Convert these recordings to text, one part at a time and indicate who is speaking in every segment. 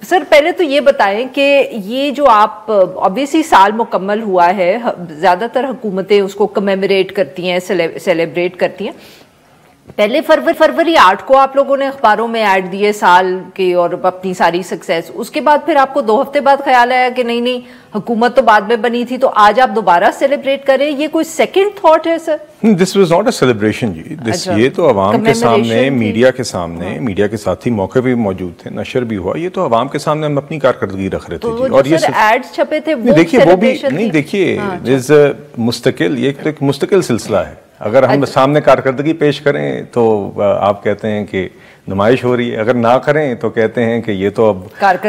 Speaker 1: سر پہلے تو یہ بتائیں کہ یہ جو آپ obviously سال مکمل ہوا ہے، زیادہ تر حکومتیں اس کو کمیموریٹ کرتی ہیں، سیلیبریٹ کرتی ہیں. پہلے فروری 8 کو آپ لوگوں نے اخباروں میں ایڈ دیے سال کے اور اپنی ساری سکسیس، اس کے بعد پھر آپ کو 2 ہفتے بعد خیال آیا کہ نہیں حکومت تو بعد میں بنی تھی، تو آج آپ دوبارہ سیلیبریٹ کریں. یہ کوئی سیکنڈ تھاٹ ہے sir?
Speaker 2: This was not a celebration جی، یہ تو عوام کے سامنے، میڈیا کے سامنے، میڈیا کے ساتھی موقع بھی موجود تھے، نشر بھی ہوا، یہ تو عوام کے سامنے ہم اپنی کارکردگی رکھ رہے تھے جی.
Speaker 1: اور یہ ایڈز چھپے تھے
Speaker 2: دیکھیے وہ بھی نہیں، دیکھیے مستقل، یہ ایک مستقل سلسلہ ہے. اگر ہم سامنے کارکردگی پیش کریں تو آپ کہتے ہیں کہ نمائش ہو رہی ہے، اگر نہ کریں تو کہتے ہیں کہ یہ تو اب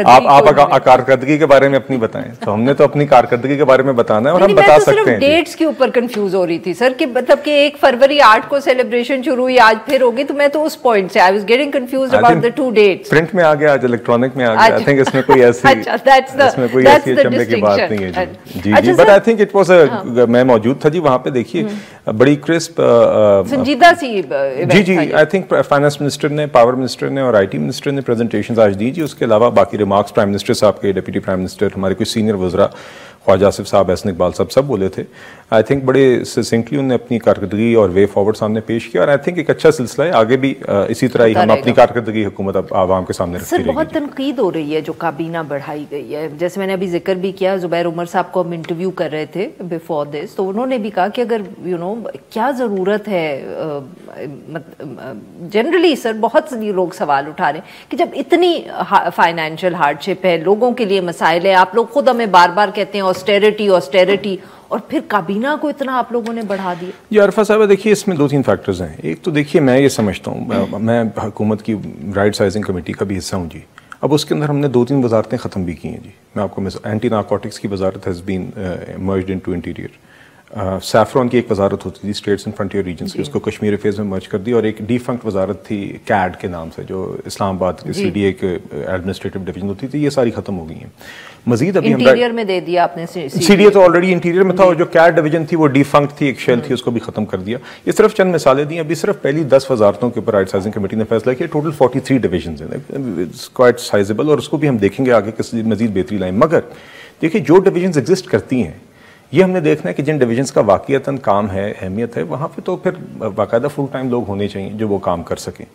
Speaker 2: آپ کارکردگی کے بارے میں اپنی بتائیں. تو ہم نے تو اپنی کارکردگی کے بارے میں بتانا ہے اور ہم بتا سکتے ہیں.
Speaker 1: ڈیٹس کے اوپر کنفیوز ہو رہی تھی سر کہ مطلب کہ 1 فروری 8 کو سیلیبریشن شروع ہوئی، آج پھر ہوگی، تو میں تو اس پوائنٹ سے I was getting confused about the 2 dates.
Speaker 2: Print میں آ گیا، آج الیکٹرانک میں آ گیا. آئی تھنک اس میں کوئی ایسی اچمبے کی بات نہیں ہے جی جی. But I think it was میں موجود تھا جی وہاں پہ. دیکھیے بڑی کرسپ
Speaker 1: سنجیدہ سی
Speaker 2: جی آئی تھنک فائنانس منسٹر نے، پاور منسٹر نے اور آئی ٹی منسٹر نے پریزنٹیشنز آج دی جی. اس کے علاوہ باقی ریمارکس پرائم منسٹر صاحب کے، ڈپٹی پرائم منسٹر، ہمارے کچھ سینئر وزراء، خواجہ آصف صاحب، احسن اقبال صاحب، سب بولے تھے. آئی تھنک بڑے سنکلی انہوں نے اپنی کارکردگی اور وے فارورڈ سامنے پیش کیا، اور آئی تھنک ایک اچھا سلسلہ ہے. آگے بھی اسی طرح ہی ہم اپنی کارکردگی حکومت عوام کے سامنے رکھتی رہے گی.
Speaker 1: سر بہت تنقید ہو رہی ہے جو کابینہ بڑھائی گئی ہے، جیسے میں نے ابھی ذکر بھی کیا، زبیر عمر صاحب کو ہم انٹرویو کر رہے تھے بیفور دس، تو انہوں نے بھی کہا کہ اگر کیا ضرورت ہے، جنرلی سر بہت سے لوگ سوال اٹھا رہے ہیں کہ جب اتنی فائنینشیل ہارڈ شپ ہے، لوگوں کے لیے مسائل ہے، آپ لوگ خود ہمیں بار بار کہتے ہیں آسٹیرٹی، اور پھر کابینہ کو اتنا آپ لوگوں نے بڑھا دیا.
Speaker 2: یہ عرفہ صاحب دیکھیے اس میں 2-3 فیکٹرز ہیں. ایک تو دیکھیے میں یہ سمجھتا ہوں، میں حکومت کی رائٹ سائزنگ کمیٹی کا بھی حصہ ہوں جی. اب اس کے اندر ہم نے 2-3 وزارتیں ختم بھی کی ہیں جی. میں آپ کو اینٹی نارکوٹکس کی وزارت has been merged into interior. SAFRON کی ایک وزارت ہوتی تھی اسٹیٹس اینڈ فرنٹیئر ریجنس کی، اس کو کشمیر افیئرز میں مرج کر دی، اور ایک ڈیفنکٹ وزارت تھی کیڈ کے نام سے جو اسلام آباد کے سی ڈی اے کے ایڈمنسٹریٹو ڈویژن ہوتی تھی. یہ ساری ختم ہو گئی ہیں. مزید ابھی
Speaker 1: انٹیریئر میں دے دیا آپ نے،
Speaker 2: سی ڈی اے تو آلریڈی انٹیریئر میں تھا، اور جو کیڈ ڈویژن تھی وہ ڈیفنکٹ تھی، ایک شیل تھی، اس کو بھی ختم کر دیا. یہ صرف چند مثالیں دی. ابھی صرف پہلی 10 وزارتوں کے اوپر رائٹ سائزنگ کمیٹی نے فیصلہ کیا. ٹوٹل 43 ڈویژنز ہیں، اٹس کوائٹ سائزیبل، اور اس کو بھی ہم دیکھیں گے آگے کس مزید بہتری لائیں. مگر دیکھیے جو ڈویژنز ایگزسٹ کرتی ہیں، یہ ہم نے دیکھنا ہے کہ جن ڈویژنز کا واقعتاً کام ہے، اہمیت ہے، وہاں پہ تو پھر باقاعدہ فل ٹائم لوگ ہونے چاہیے جو وہ کام کر سکیں.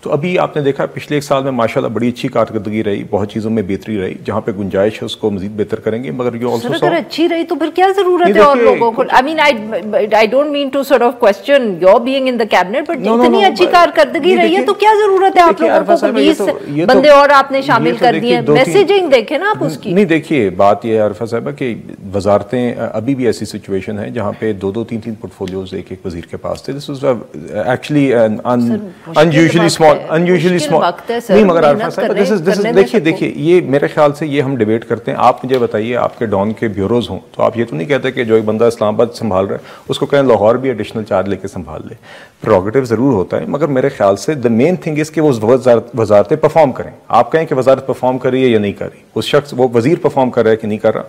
Speaker 2: تو ابھی آپ نے دیکھا پچھلے 1 سال میں ماشاءاللہ بڑی اچھی کارکردگی رہی، بہت چیزوں میں بہتری رہی. جہاں پہ گنجائش ہے اس کو مزید بہتر کریں گے. مگر یہ آلسو
Speaker 1: اگر اچھی رہی تو پھر کیا ضرورت ہے اور لوگوں کو، I mean I don't mean to sort of question your being in the cabinet, but اتنی اچھی کارکردگی رہی ہے تو کیا ضرورت ہے آپ لوگوں کو 20 بندے اور آپ نے شامل کر دیے. میسیجنگ دیکھیں نا آپ اس کی.
Speaker 2: نہیں دیکھیے بات یہ ہے عرفہ صاحبہ کہ وزارتیں ابھی بھی ایسی سچویشن ہے جہاں پہ 2-2 3-3 پورٹ فولیوز ایک وزیر کے پاس تھے. This was actually unusually small. نہیں مگر عارفہ صاحب دیکھیے یہ میرے خیال سے یہ ہم ڈیبیٹ کرتے ہیں. آپ مجھے بتائیے آپ کے ڈان کے بیوروز ہوں تو آپ یہ تو نہیں کہتے کہ جو ایک بندہ اسلام آباد سنبھال رہا ہے اس کو کہیں لاہور بھی ایڈیشنل چارج لے کے سنبھال لے. پروگیٹو ضرور ہوتا ہے، مگر میرے خیال سے دا مین تھنگ از کہ وہ وزارتیں پرفارم کریں. آپ کہیں کہ وزارت پرفارم کر رہی ہے یا نہیں کر رہی، اس شخص وہ وزیر پرفارم کر رہا ہے کہ نہیں کر رہا.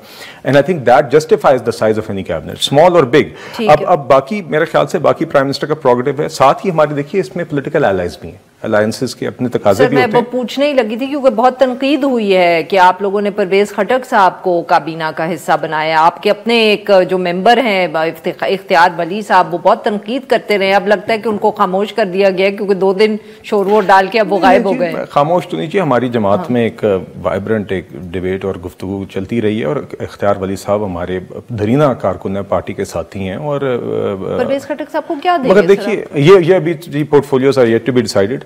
Speaker 2: And I think that justifies the size of any cabinet, small اور بگ. اب باقی میرے خیال سے باقی پرائم منسٹر کا پروگیٹو ہے. ساتھ ہی ہمارے دیکھیے اس میں پولیٹیکل الائز بھی ہیں، الائنسز کے اپنے تقاضے بھی ہوتے ہیں.
Speaker 1: میں پوچھنے ہی لگی تھی کیونکہ بہت تنقید ہوئی ہے کہ آپ لوگوں نے پرویز خٹک صاحب کو کابینہ کا حصہ بنایا. آپ کے اپنے ایک جو ممبر ہیں اختیار ولی صاحب، وہ بہت تنقید کرتے رہے. اب لگتا ہے کہ ان کو خاموش کر دیا گیا کیونکہ 2 دن شور وور ڈال کے اب وہ غائب ہو گئے.
Speaker 2: خاموش تو نہیں چاہیے، ہماری جماعت میں ایک وائبرنٹ ایک ڈیبیٹ اور گفتگو چلتی رہی ہے، اور اختیار ولی صاحب ہمارے دھرینہ کارکن ہیں، پارٹی کے ساتھی ہیں. اور
Speaker 1: پرویز خٹک صاحب کو کیا دیں گے؟
Speaker 2: مگر دیکھیے یہ ابھی portfolios are yet to be decided.